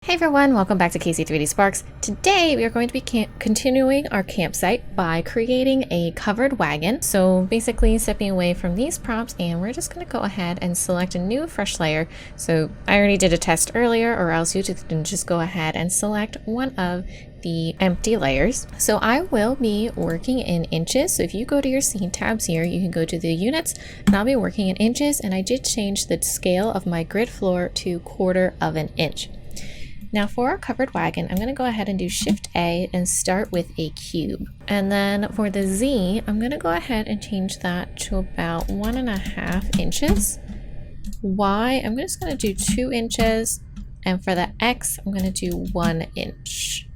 Hey everyone, welcome back to KC3D Sparks. Today we are going to be continuing our campsite by creating a covered wagon. So basically stepping away from these props, and we're just going to go ahead and select a new fresh layer. So I already did a test earlier, or else you can just go ahead and select one of the empty layers. So I will be working in inches. So if you go to your scene tabs here, you can go to the units and I'll be working in inches, and I did change the scale of my grid floor to 1/4 of an inch. Now for our covered wagon, I'm going to go ahead and do Shift A and start with a cube. And then for the Z, I'm going to go ahead and change that to about 1.5 inches. Y, I'm just going to do 2 inches. And for the X, I'm going to do 1 inch.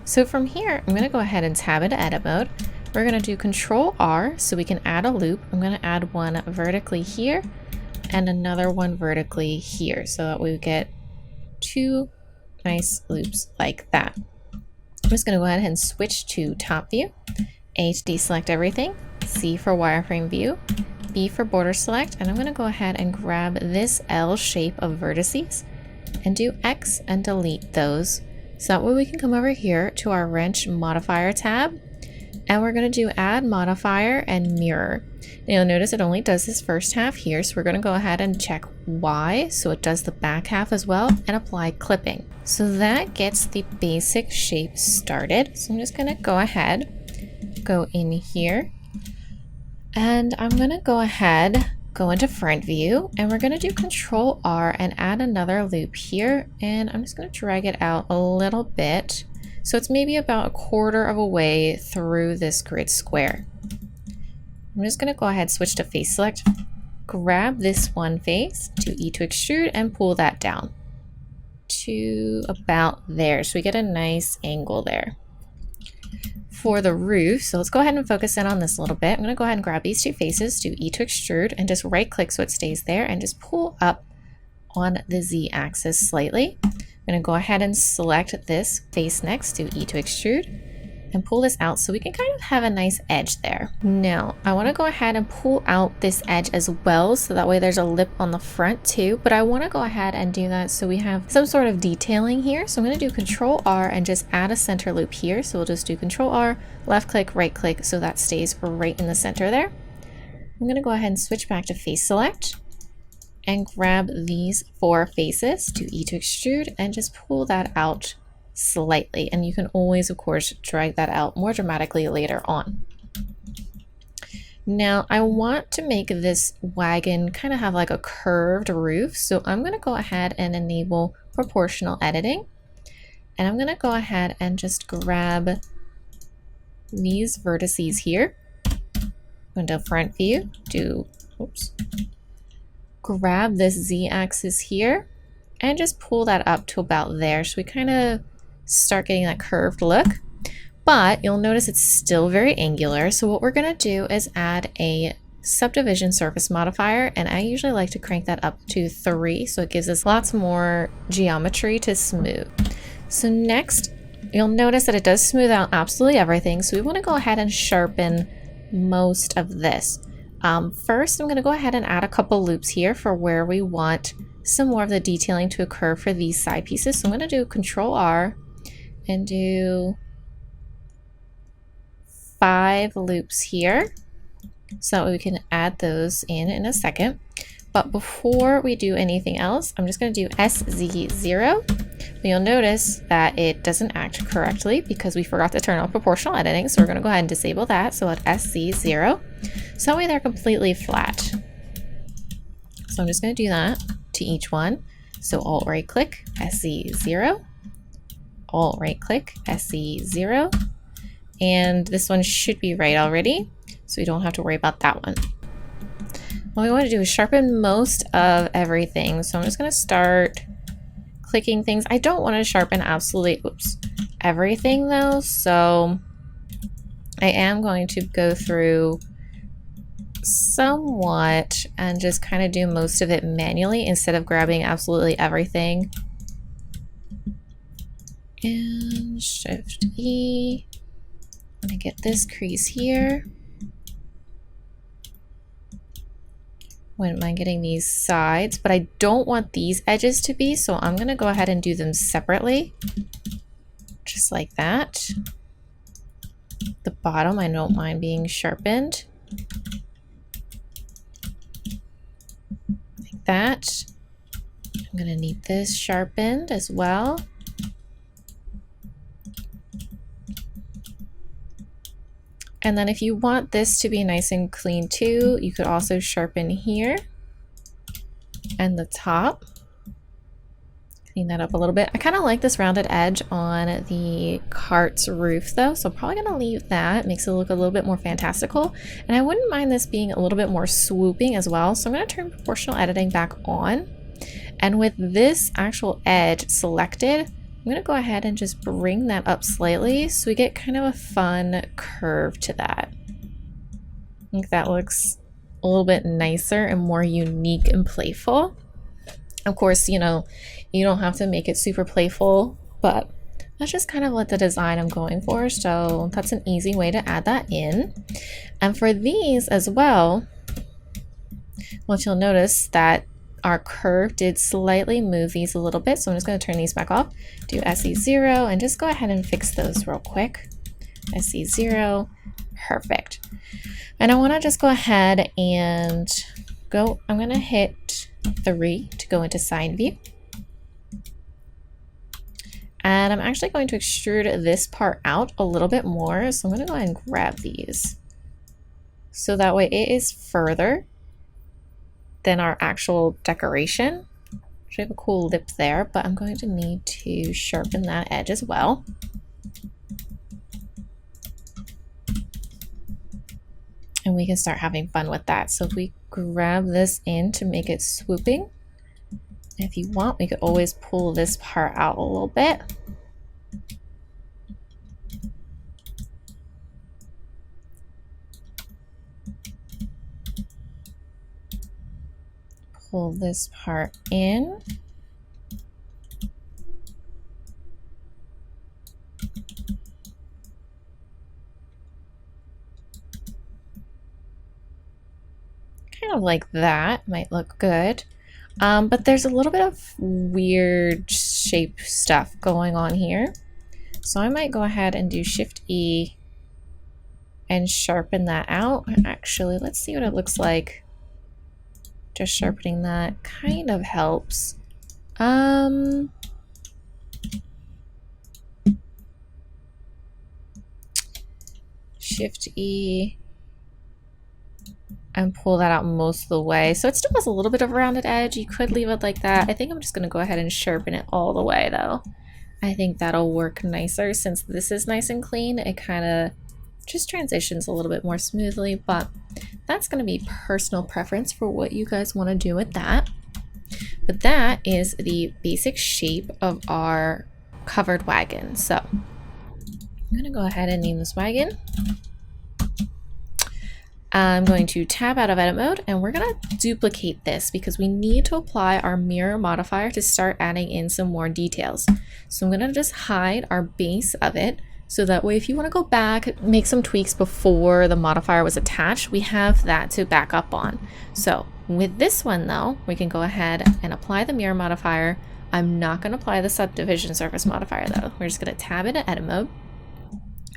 So from here, I'm going to go ahead and tab into edit mode. We're going to do Control R so we can add a loop. I'm going to add one vertically here and another one vertically here so that we get 2 nice loops like that. I'm just going to go ahead and switch to top view, A to deselect everything, C for wireframe view, B for border select, and I'm going to go ahead and grab this L shape of vertices and do X and delete those. So that way we can come over here to our wrench modifier tab, and we're going to do add modifier and mirror. Now you'll notice it only does this first half here, so we're going to go ahead and check Y so it does the back half as well, and apply clipping. So that gets the basic shape started. So I'm just going to go ahead, go in here, and I'm going to go ahead, go into front view, and we're going to do Control R and add another loop here, and I'm just going to drag it out a little bit. So it's maybe about 1/4 of a way through this grid square. I'm just going to go ahead, switch to face select, grab this one face, do E to extrude, and pull that down to about there. So we get a nice angle there. For the roof, so let's go ahead and focus in on this a little bit. I'm going to go ahead and grab these 2 faces, do E to extrude, and just right click so it stays there, and just pull up on the Z axis slightly. I'm going to go ahead and select this face next, do E to extrude, and pull this out so we can kind of have a nice edge there. Now I want to go ahead and pull out this edge as well, so that way there's a lip on the front too, but I want to go ahead and do that so we have some sort of detailing here. So I'm going to do Control R and just add a center loop here. So we'll just do Control R, left click, right click, so that stays right in the center there. I'm going to go ahead and switch back to face select and grab these 4 faces, do E to extrude, and just pull that out slightly, and you can always of course drag that out more dramatically later on. Now I want to make this wagon kind of have like a curved roof, so I'm going to go ahead and enable proportional editing, and I'm going to go ahead and just grab these vertices here, go into front view, grab this Z axis here and just pull that up to about there, so we kind of start getting that curved look, but you'll notice it's still very angular. So what we're going to do is add a subdivision surface modifier, and I usually like to crank that up to 3 so it gives us lots more geometry to smooth. So next you'll notice that it does smooth out absolutely everything, so we want to go ahead and sharpen most of this. First I'm going to go ahead and add a couple loops here for where we want some more of the detailing to occur for these side pieces. So I'm going to do Control R and do 5 loops here so that we can add those in a second. But before we do anything else, I'm just going to do SZ0. But you'll notice that it doesn't act correctly because we forgot to turn off proportional editing, so we're going to go ahead and disable that. So at SZ0, so that way they're completely flat. So I'm just going to do that to each one. So Alt right click, SZ0, Alt right click, SZ0, and this one should be right already, so we don't have to worry about that one. What we want to do is sharpen most of everything. So I'm just going to start clicking things. I don't want to sharpen absolutely everything though, so I am going to go through somewhat and just kind of do most of it manually instead of grabbing absolutely everything. And Shift E, I'm gonna get this crease here. Wouldn't mind getting these sides, but I don't want these edges to be, so I'm gonna go ahead and do them separately. Just like that. The bottom, I don't mind being sharpened. Like that. I'm gonna need this sharpened as well. And then if you want this to be nice and clean too, you could also sharpen here and the top. Clean that up a little bit. I kind of like this rounded edge on the cart's roof though, so I'm probably gonna leave that. It makes it look a little bit more fantastical. And I wouldn't mind this being a little bit more swooping as well, so I'm gonna turn proportional editing back on. And with this actual edge selected, I'm gonna go ahead and just bring that up slightly so we get kind of a fun curve to that. I think that looks a little bit nicer and more unique and playful. Of course, you know, you don't have to make it super playful, but that's just kind of what the design I'm going for. So that's an easy way to add that in. And for these as well, what you'll notice that our curve did slightly move these a little bit. So I'm just going to turn these back off, do SE0, and just go ahead and fix those real quick. SE0, perfect. And I want to just go ahead and go, I'm going to hit 3 to go into side view. And I'm actually going to extrude this part out a little bit more. So I'm going to go ahead and grab these. So that way it is further than our actual decoration. We have a cool lip there, but I'm going to need to sharpen that edge as well. And we can start having fun with that. So if we grab this in to make it swooping, if you want, we could always pull this part out a little bit. Pull this part in. Kind of like that, might look good. But there's a little bit of weird shape stuff going on here. So I might go ahead and do Shift E and sharpen that out. Actually, let's see what it looks like. Just sharpening that kind of helps. Shift E and pull that out most of the way. So it still has a little bit of a rounded edge. You could leave it like that. I think I'm just gonna go ahead and sharpen it all the way though. I think that'll work nicer since this is nice and clean. It kind of just transitions a little bit more smoothly, but that's going to be personal preference for what you guys want to do with that. But that is the basic shape of our covered wagon. So I'm going to go ahead and name this wagon. I'm going to tab out of edit mode and we're going to duplicate this because we need to apply our mirror modifier to start adding in some more details. So I'm going to just hide our base of it. So that way, if you want to go back, make some tweaks before the modifier was attached, we have that to back up on. So with this one though, we can go ahead and apply the mirror modifier. I'm not going to apply the subdivision surface modifier though. We're just going to tab into edit mode.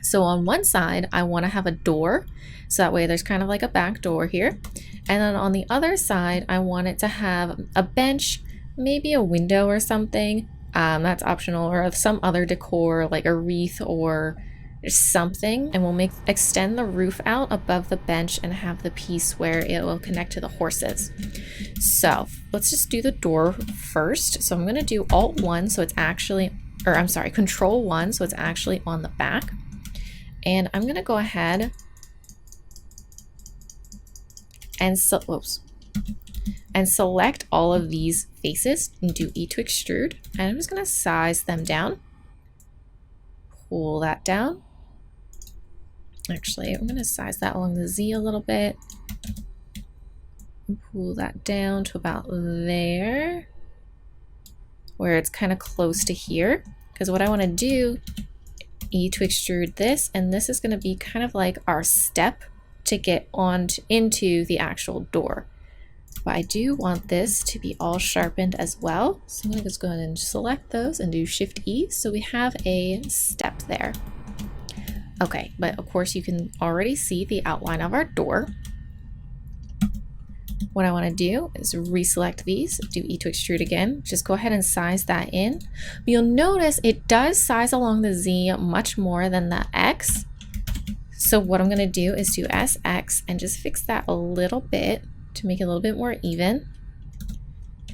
So on one side, I want to have a door. So that way there's kind of like a back door here. And then on the other side, I want it to have a bench, maybe a window or something. That's optional, or some other decor like a wreath or something, and we'll extend the roof out above the bench and have the piece where it will connect to the horses. So let's just do the door first. So I'm going to do Alt 1 so it's actually, or I'm sorry, Control 1 so it's actually on the back. And I'm going to go ahead and select all of these faces and do E to extrude. And I'm just going to size them down. Pull that down. Actually, I'm going to size that along the Z a little bit. And pull that down to about there, where it's kind of close to here. Because what I want to do, E to extrude this, and this is going to be kind of like our step to get on into the actual door. But I do want this to be all sharpened as well. So I'm going to just go ahead and select those and do Shift E. So we have a step there. Okay, but of course you can already see the outline of our door. What I want to do is reselect these, do E to extrude again, just go ahead and size that in. But you'll notice it does size along the Z much more than the X. So what I'm going to do is do SX and just fix that a little bit to make it a little bit more even.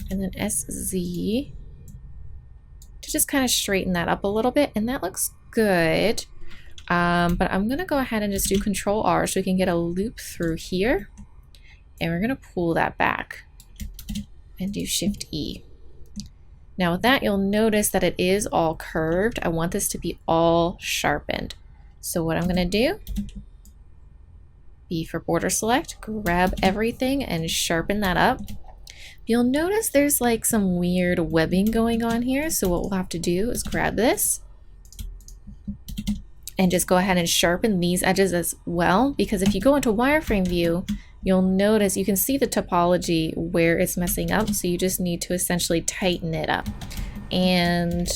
And then SZ to just kind of straighten that up a little bit, and that looks good. But I'm going to go ahead and just do Control R so we can get a loop through here. And we're going to pull that back and do Shift E. Now with that, you'll notice that it is all curved. I want this to be all sharpened. So what I'm going to do, B for border select, grab everything and sharpen that up. You'll notice there's like some weird webbing going on here. So what we'll have to do is grab this and just go ahead and sharpen these edges as well. Because if you go into wireframe view, you'll notice you can see the topology where it's messing up. So you just need to essentially tighten it up. And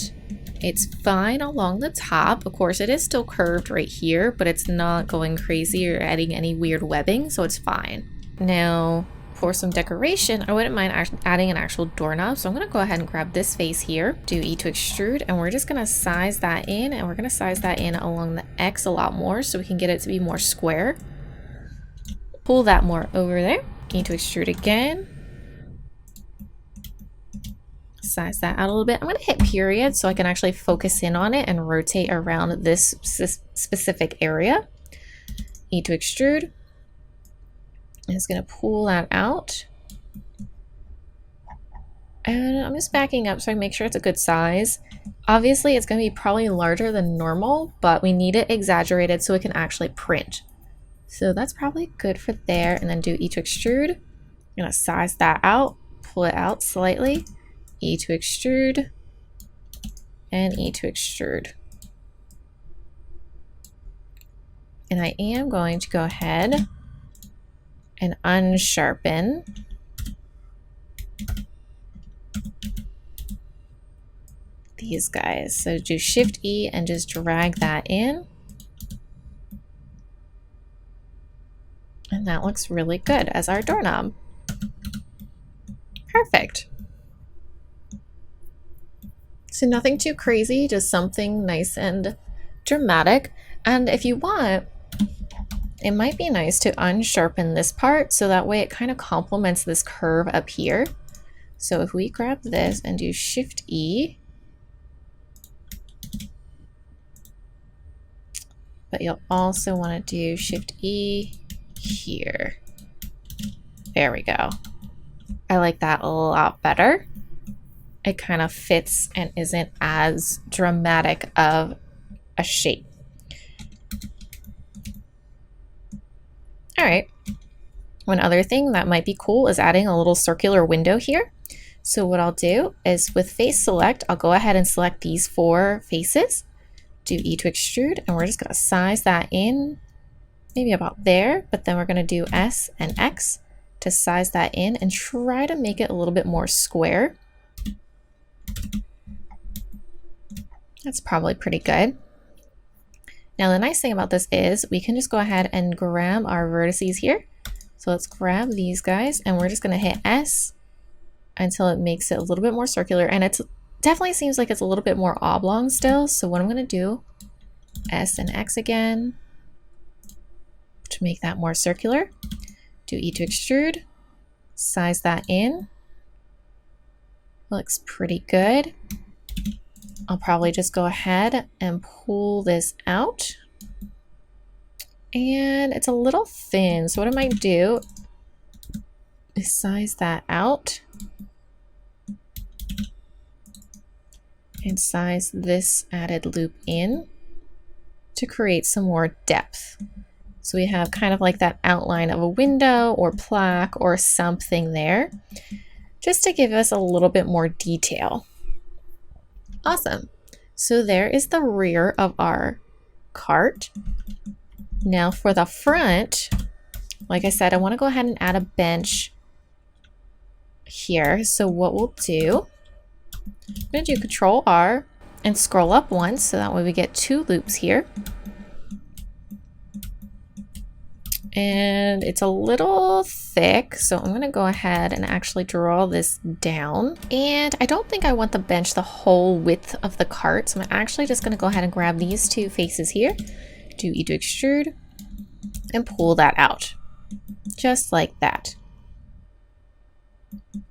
it's fine along the top. Of course, it is still curved right here, but it's not going crazy or adding any weird webbing, so it's fine. Now, for some decoration, I wouldn't mind adding an actual doorknob. So I'm gonna go ahead and grab this face here, do E to extrude, and we're just gonna size that in, and we're gonna size that in along the X a lot more so we can get it to be more square. Pull that more over there, E to extrude again. Size that out a little bit. I'm going to hit period so I can actually focus in on it and rotate around this specific area. E to extrude. And it's going to pull that out. And I'm just backing up so I can make sure it's a good size. Obviously, it's going to be probably larger than normal, but we need it exaggerated so it can actually print. So that's probably good for there. And then do E to extrude. I'm going to size that out, pull it out slightly. E to extrude, and E to extrude. And I am going to go ahead and unsharpen these guys. So do Shift E and just drag that in. And that looks really good as our doorknob. Perfect. So nothing too crazy, just something nice and dramatic. And if you want, it might be nice to unsharpen this part so that way it kind of complements this curve up here. So if we grab this and do Shift E, but you'll also want to do Shift E here. There we go. I like that a lot better. It kind of fits and isn't as dramatic of a shape. All right. One other thing that might be cool is adding a little circular window here. So what I'll do is with face select, I'll go ahead and select these 4 faces, do E to extrude, and we're just going to size that in maybe about there, but then we're going to do S and X to size that in and try to make it a little bit more square. That's probably pretty good. Now the nice thing about this is we can just go ahead and grab our vertices here. So let's grab these guys and we're just going to hit S until it makes it a little bit more circular, and it definitely seems like it's a little bit more oblong still. So what I'm going to do, S and X again to make that more circular. Do E to extrude, size that in. Looks pretty good. I'll probably just go ahead and pull this out. And it's a little thin, so what I might do is size that out and size this added loop in to create some more depth. So we have kind of like that outline of a window or plaque or something there, just to give us a little bit more detail. Awesome. So there is the rear of our cart. Now for the front, like I said, I want to go ahead and add a bench here. So what we'll do, I'm going to do Control R and scroll up once, so that way we get 2 loops here. And it's a little thick, so I'm going to go ahead and actually draw this down. And I don't think I want the bench the whole width of the cart, so I'm actually just going to go ahead and grab these 2 faces here, do E to extrude, and pull that out, just like that.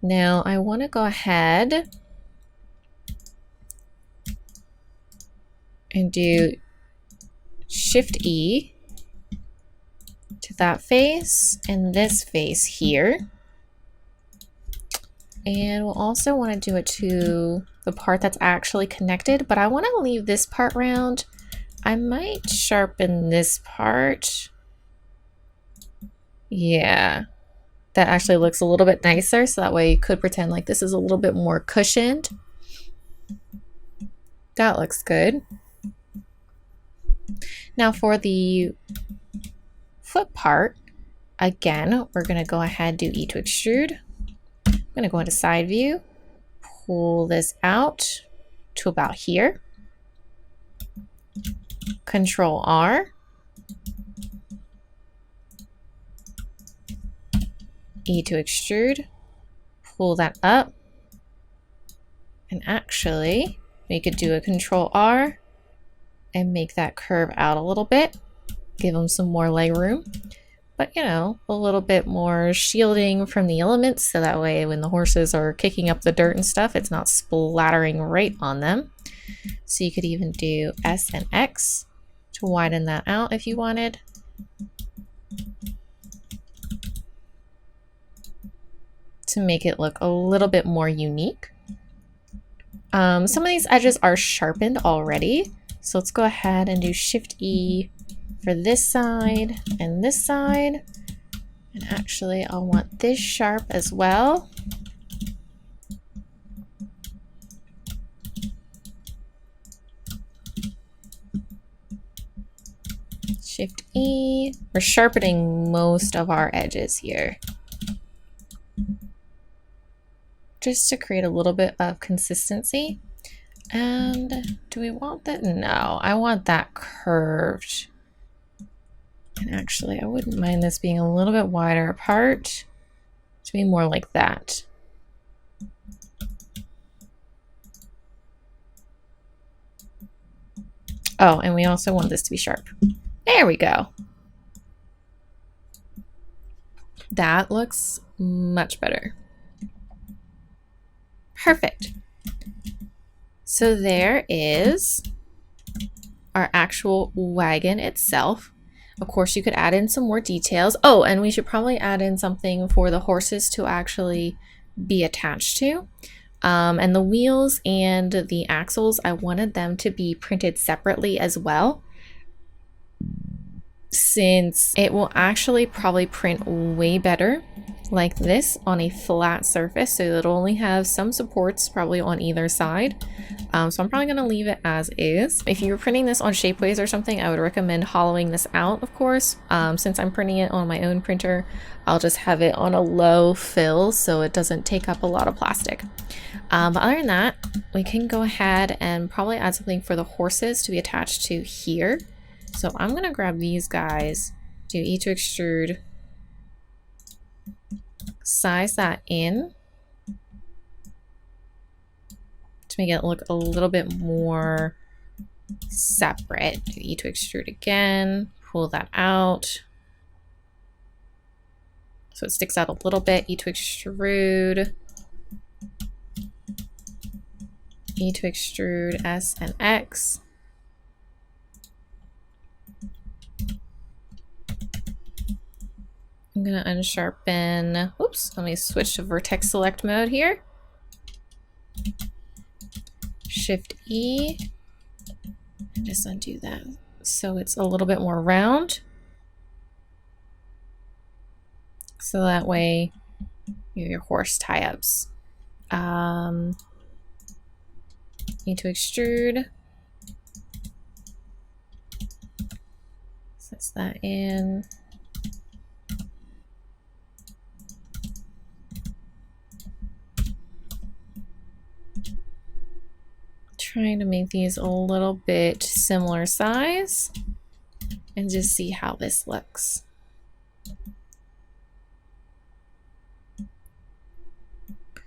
Now I want to go ahead and do Shift E to that face and this face here. And we'll also want to do it to the part that's actually connected, but I want to leave this part round. I might sharpen this part. Yeah, that actually looks a little bit nicer, so that way you could pretend like this is a little bit more cushioned. That looks good. Now for the foot part, again, we're going to go ahead, do E to extrude. I'm going to go into side view, pull this out to about here. Control R. E to extrude, pull that up. And actually, we could do a Control R and make that curve out a little bit. Give them some more leg room. But, you know, a little bit more shielding from the elements, so that way when the horses are kicking up the dirt and stuff, it's not splattering right on them. So you could even do S and X to widen that out if you wanted. To make it look a little bit more unique. Some of these edges are sharpened already, so let's go ahead and do Shift E for this side and this side. And actually, I'll want this sharp as well. Shift E. We're sharpening most of our edges here, just to create a little bit of consistency. And do we want that? No, I want that curved. And actually, I wouldn't mind this being a little bit wider apart to be more like that. Oh, and we also want this to be sharp. There we go. That looks much better. Perfect. So there is our actual wagon itself. Of course, you could add in some more details. Oh, and we should probably add in something for the horses to actually be attached to. And the wheels and the axles, I wanted them to be printed separately as well, since it will actually probably print way better like this on a flat surface, so it'll only have some supports probably on either side. So I'm probably going to leave it as is. If you were printing this on Shapeways or something, I would recommend hollowing this out, of course. Since I'm printing it on my own printer, I'll just have it on a low fill so it doesn't take up a lot of plastic. But other than that, we can go ahead and probably add something for the horses to be attached to here. So I'm going to grab these guys, do E to extrude, size that in to make it look a little bit more separate. Do E to extrude again, pull that out so it sticks out a little bit. E to extrude, E to extrude, S and X. I'm gonna unsharpen, oops, let me switch to vertex select mode here. Shift E, and just undo that so it's a little bit more round. So that way, your horse tie-ups. Need to extrude. Sets that in. trying to make these a little bit similar size and just see how this looks.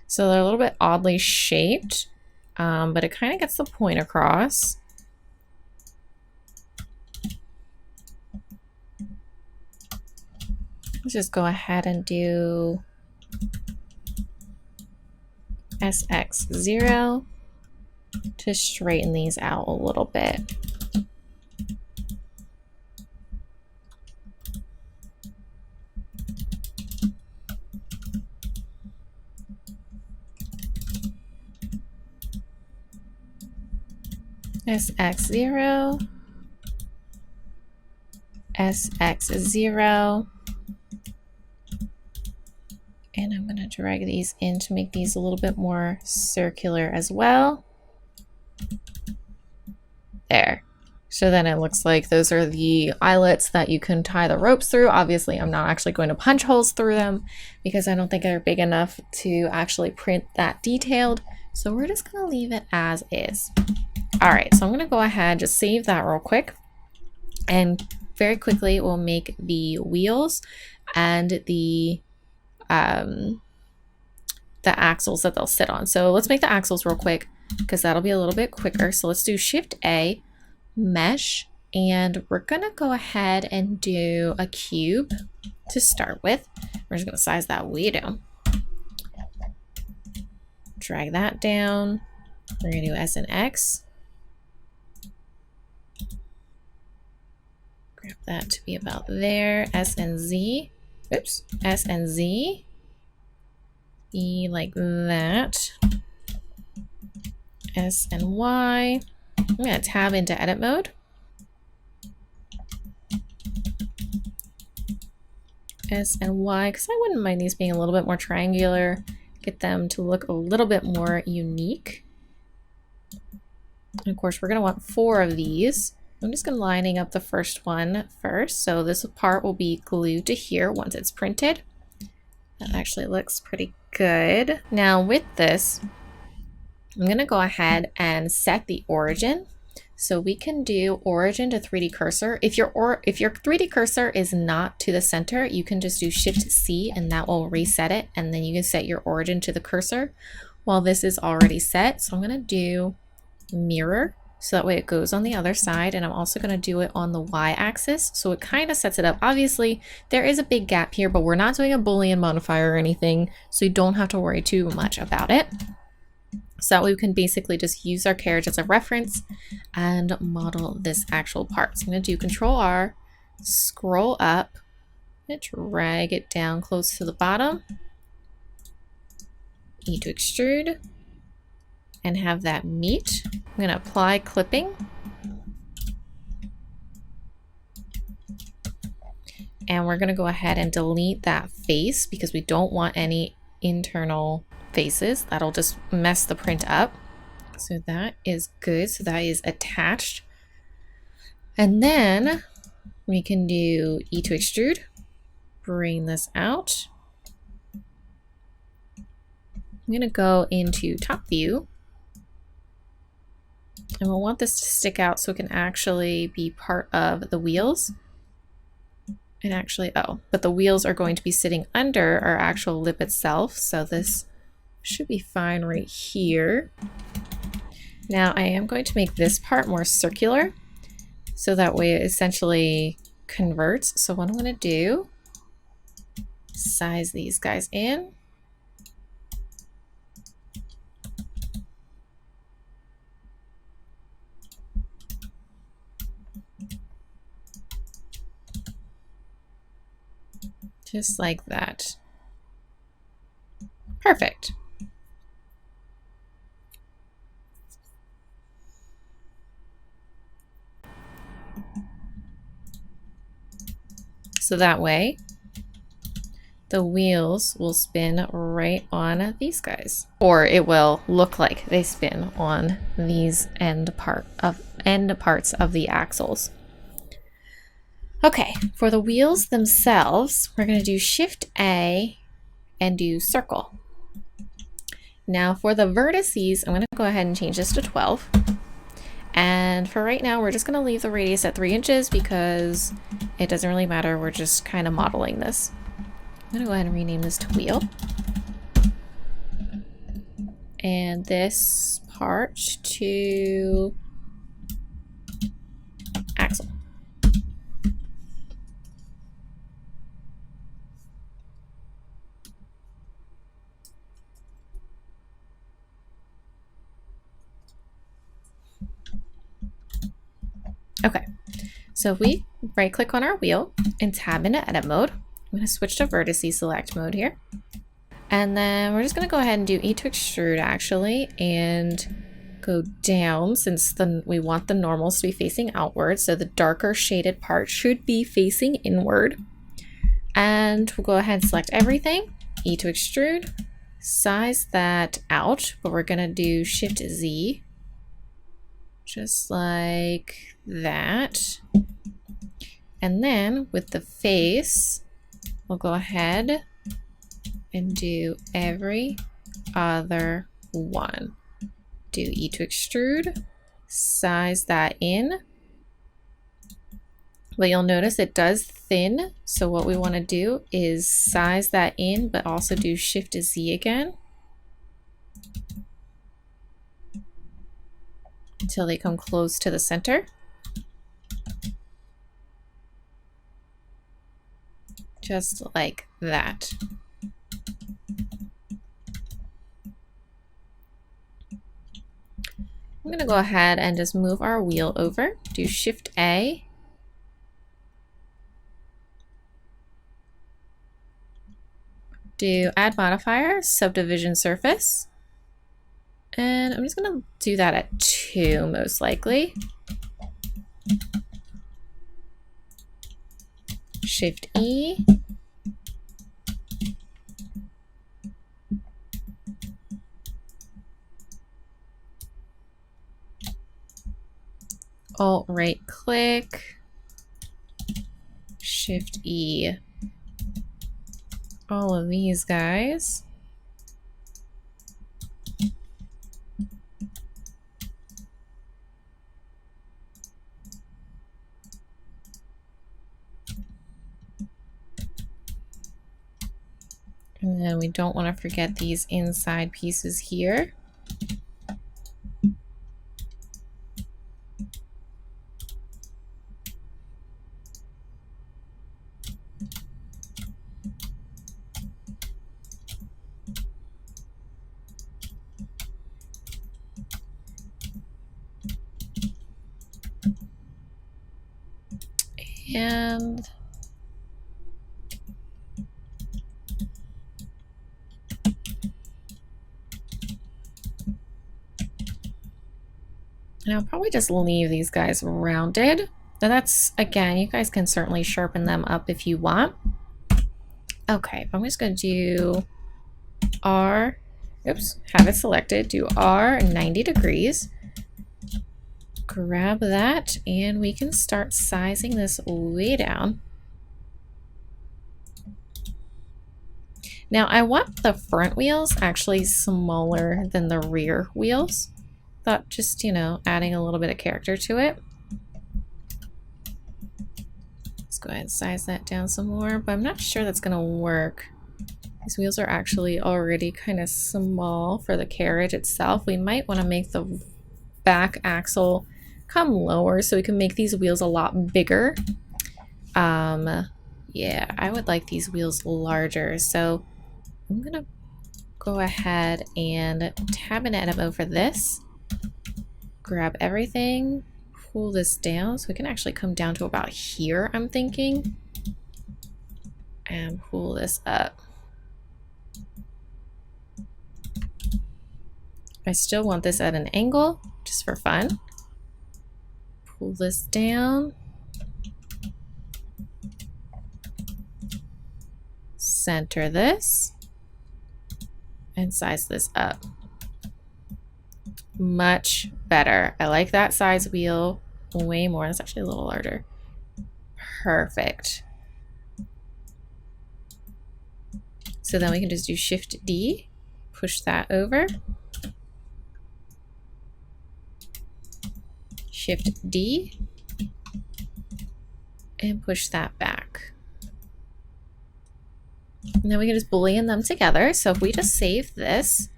So they're a little bit oddly shaped, but it kind of gets the point across. Let's just go ahead and do SX0 to straighten these out a little bit. SX0, SX0, and I'm going to drag these in to make these a little bit more circular as well. There. So then it looks like those are the eyelets that you can tie the ropes through. Obviously, I'm not actually going to punch holes through them because I don't think they're big enough to actually print that detailed. So we're just going to leave it as is. All right, so I'm going to go ahead, just save that real quick. And very quickly, we'll make the wheels and the axles that they'll sit on. So let's make the axles real quick because that'll be a little bit quicker. So let's do Shift A, mesh, and we're gonna go ahead and do a cube to start with. We're just gonna size that way down. Drag that down. We're gonna do S and X. Grab that to be about there. S and Z. Oops. S and Z. E like that. S and Y. I'm going to tab into edit mode. S and Y, because I wouldn't mind these being a little bit more triangular. Get them to look a little bit more unique. And of course, we're going to want 4 of these. I'm just going to lining up the first one first. So this part will be glued to here once it's printed. That actually looks pretty good. Now with this, I'm going to go ahead and set the origin. So we can do origin to 3D cursor. If your 3D cursor is not to the center, you can just do Shift C and that will reset it. And then you can set your origin to the cursor while this is already set. So I'm going to do mirror. So that way it goes on the other side, and I'm also going to do it on the y-axis. So it kind of sets it up. Obviously, there is a big gap here, but we're not doing a Boolean modifier or anything, so you don't have to worry too much about it. So that way we can basically just use our carriage as a reference and model this actual part. So I'm going to do Control R, scroll up, and drag it down close to the bottom. E to extrude. And have that meet. I'm going to apply clipping. And we're going to go ahead and delete that face because we don't want any internal faces. That'll just mess the print up. So that is good. So that is attached. And then we can do E to extrude. Bring this out. I'm going to go into top view. And we'll want this to stick out so it can actually be part of the wheels. And actually, oh, but the wheels are going to be sitting under our actual lip itself. So this should be fine right here. Now I am going to make this part more circular. So that way it essentially converts. So what I'm going to do, size these guys in. Just like that. Perfect. So that way, the wheels will spin right on these guys, or it will look like they spin on these end parts of the axles. Okay, for the wheels themselves, we're going to do Shift A and do circle. Now for the vertices, I'm going to go ahead and change this to 12. And for right now, we're just going to leave the radius at 3 inches because it doesn't really matter. We're just kind of modeling this. I'm going to go ahead and rename this to wheel. And this part to axle. Okay, so if we right click on our wheel and tab into edit mode, I'm going to switch to vertice select mode here. And then we're just going to go ahead and do E to extrude actually and go down since we want the normals to be facing outward. So the darker shaded part should be facing inward. And we'll go ahead and select everything, E to extrude, size that out, but we're going to do Shift Z, just like that. And then with the face, we'll go ahead and do every other one. Do E to extrude, size that in. But you'll notice it does thin. So what we want to do is size that in, but also do Shift Z again until they come close to the center. Just like that. I'm going to go ahead and just move our wheel over, do Shift A. Do add modifier, subdivision surface. And I'm just going to do that at 2 most likely. Shift E. Alt right click. Shift E. All of these guys. And then we don't want to forget these inside pieces here. And I'll probably just leave these guys rounded. Now that's, again, you guys can certainly sharpen them up if you want. Okay, I'm just going to do R, oops, have it selected, do R 90 degrees. Grab that and we can start sizing this way down. Now I want the front wheels actually smaller than the rear wheels. Thought just, you know, adding a little bit of character to it. Let's go ahead and size that down some more, but I'm not sure that's gonna work. These wheels are actually already kind of small for the carriage itself. We might want to make the back axle come lower so we can make these wheels a lot bigger. Yeah, I would like these wheels larger, so I'm gonna go ahead and tab in edit mode for this, grab everything, pull this down so we can actually come down to about here, I'm thinking, and pull this up. I still want this at an angle just for fun. Pull this down, center this, and size this up. Much better. I like that size wheel way more. That's actually a little larger. Perfect. So then we can just do Shift D, push that over. Shift D and push that back. And then we can just boolean them together. So if we just save this,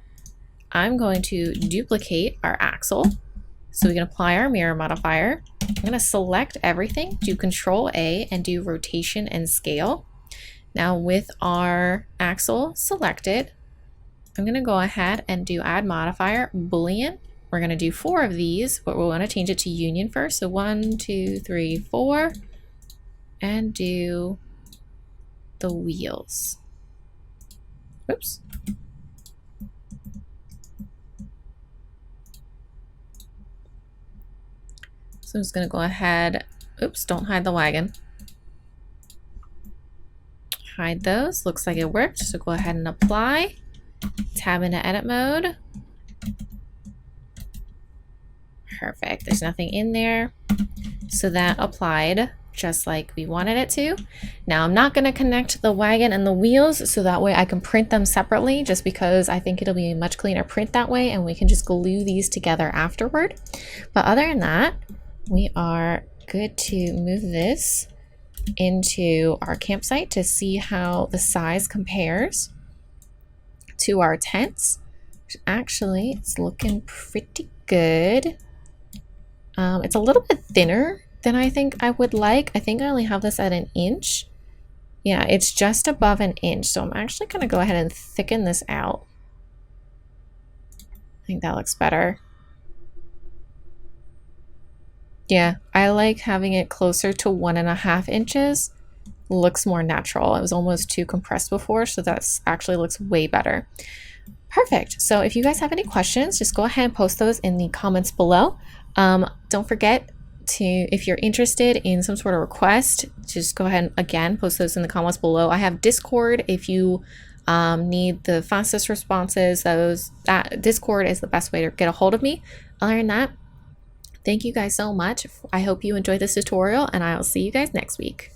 I'm going to duplicate our axle so we can apply our mirror modifier. I'm going to select everything, do Control A and do rotation and scale. Now with our axle selected, I'm going to go ahead and do add modifier, boolean. We're going to do 4 of these, but we're going to change it to union first. So 1, 2, 3, 4, and do the wheels. Oops. So I'm just going to go ahead. Oops, don't hide the wagon. Hide those. Looks like it worked. So go ahead and apply. Tab into edit mode. Perfect. There's nothing in there. So that applied just like we wanted it to. Now I'm not going to connect the wagon and the wheels so that way I can print them separately, just because I think it'll be a much cleaner print that way and we can just glue these together afterward. But other than that, we are good to move this into our campsite to see how the size compares to our tents. Actually, it's looking pretty good. It's a little bit thinner than I think I would like. I think I only have this at 1 inch. Yeah, it's just above 1 inch. So I'm actually going to go ahead and thicken this out. I think that looks better. Yeah, I like having it closer to 1.5 inches. Looks more natural. It was almost too compressed before, so that's actually looks way better. Perfect. So if you guys have any questions, just go ahead and post those in the comments below. Don't forget to, if you're interested in some sort of request, just go ahead and again post those in the comments below. I have Discord if you need the fastest responses. That Discord is the best way to get a hold of me. Other than that, thank you guys so much. I hope you enjoyed this tutorial and I'll see you guys next week.